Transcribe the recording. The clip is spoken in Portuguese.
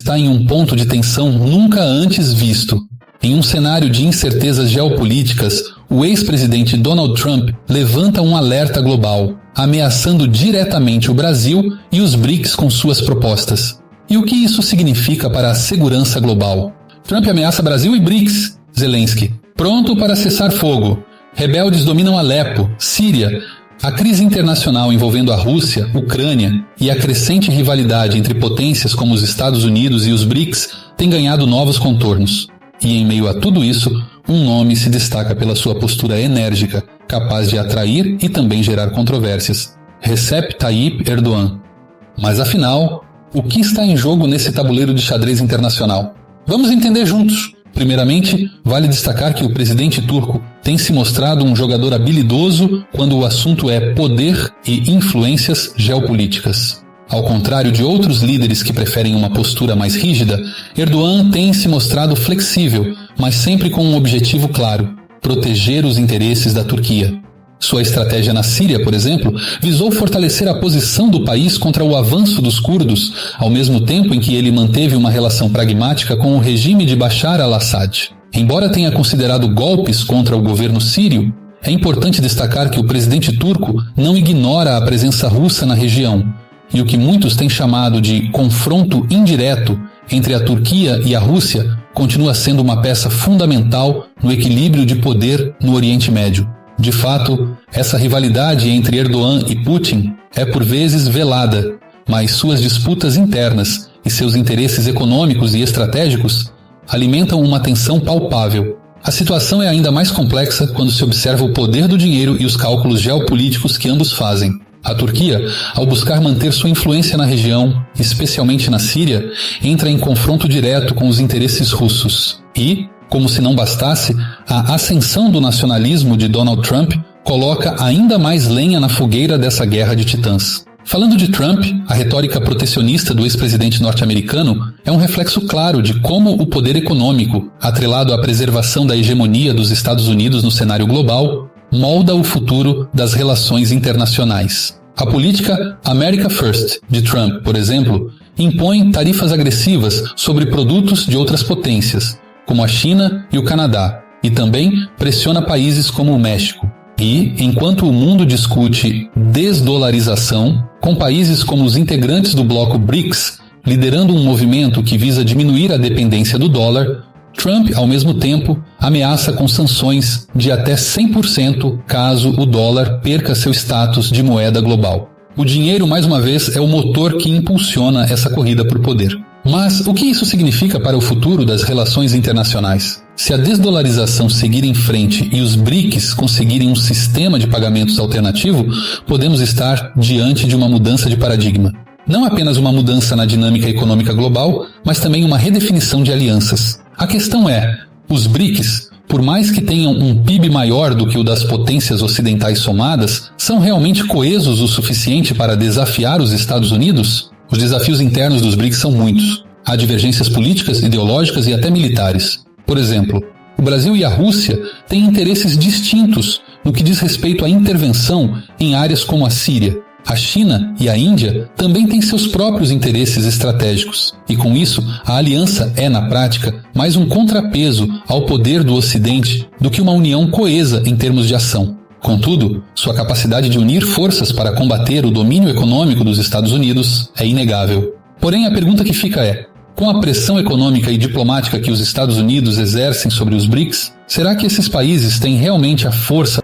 está em um ponto de tensão nunca antes visto. Em um cenário de incertezas geopolíticas, o ex-presidente Donald Trump levanta um alerta global, ameaçando diretamente o Brasil e os BRICS com suas propostas. E o que isso significa para a segurança global? Trump ameaça Brasil e BRICS. Zelensky, pronto para cessar fogo. Rebeldes dominam Alepo, Síria. A crise internacional envolvendo a Rússia, Ucrânia e a crescente rivalidade entre potências como os Estados Unidos e os BRICS tem ganhado novos contornos. E em meio a tudo isso, um nome se destaca pela sua postura enérgica, capaz de atrair e também gerar controvérsias: Recep Tayyip Erdogan. Mas afinal, o que está em jogo nesse tabuleiro de xadrez internacional? Vamos entender juntos. Primeiramente, vale destacar que o presidente turco tem se mostrado um jogador habilidoso quando o assunto é poder e influências geopolíticas. Ao contrário de outros líderes que preferem uma postura mais rígida, Erdogan tem se mostrado flexível, mas sempre com um objetivo claro: proteger os interesses da Turquia. Sua estratégia na Síria, por exemplo, visou fortalecer a posição do país contra o avanço dos curdos, ao mesmo tempo em que ele manteve uma relação pragmática com o regime de Bashar al-Assad. Embora tenha considerado golpes contra o governo sírio, é importante destacar que o presidente turco não ignora a presença russa na região, e o que muitos têm chamado de confronto indireto entre a Turquia e a Rússia continua sendo uma peça fundamental no equilíbrio de poder no Oriente Médio. De fato, essa rivalidade entre Erdogan e Putin é por vezes velada, mas suas disputas internas e seus interesses econômicos e estratégicos alimentam uma tensão palpável. A situação é ainda mais complexa quando se observa o poder do dinheiro e os cálculos geopolíticos que ambos fazem. A Turquia, ao buscar manter sua influência na região, especialmente na Síria, entra em confronto direto com os interesses russos. E, como se não bastasse, a ascensão do nacionalismo de Donald Trump coloca ainda mais lenha na fogueira dessa guerra de titãs. Falando de Trump, a retórica protecionista do ex-presidente norte-americano é um reflexo claro de como o poder econômico, atrelado à preservação da hegemonia dos Estados Unidos no cenário global, molda o futuro das relações internacionais. A política America First de Trump, por exemplo, impõe tarifas agressivas sobre produtos de outras potências, como a China e o Canadá, e também pressiona países como o México. E, enquanto o mundo discute desdolarização, com países como os integrantes do bloco BRICS liderando um movimento que visa diminuir a dependência do dólar, Trump, ao mesmo tempo, ameaça com sanções de até 100% caso o dólar perca seu status de moeda global. O dinheiro, mais uma vez, é o motor que impulsiona essa corrida por poder. Mas o que isso significa para o futuro das relações internacionais? Se a desdolarização seguir em frente e os BRICS conseguirem um sistema de pagamentos alternativo, podemos estar diante de uma mudança de paradigma. Não apenas uma mudança na dinâmica econômica global, mas também uma redefinição de alianças. A questão é, os BRICS, por mais que tenham um PIB maior do que o das potências ocidentais somadas, são realmente coesos o suficiente para desafiar os Estados Unidos? Os desafios internos dos BRICS são muitos. Há divergências políticas, ideológicas e até militares. Por exemplo, o Brasil e a Rússia têm interesses distintos no que diz respeito à intervenção em áreas como a Síria. A China e a Índia também têm seus próprios interesses estratégicos, e com isso a aliança é, na prática, mais um contrapeso ao poder do Ocidente do que uma união coesa em termos de ação. Contudo, sua capacidade de unir forças para combater o domínio econômico dos Estados Unidos é inegável. Porém, a pergunta que fica é: com a pressão econômica e diplomática que os Estados Unidos exercem sobre os BRICS, será que esses países têm realmente a força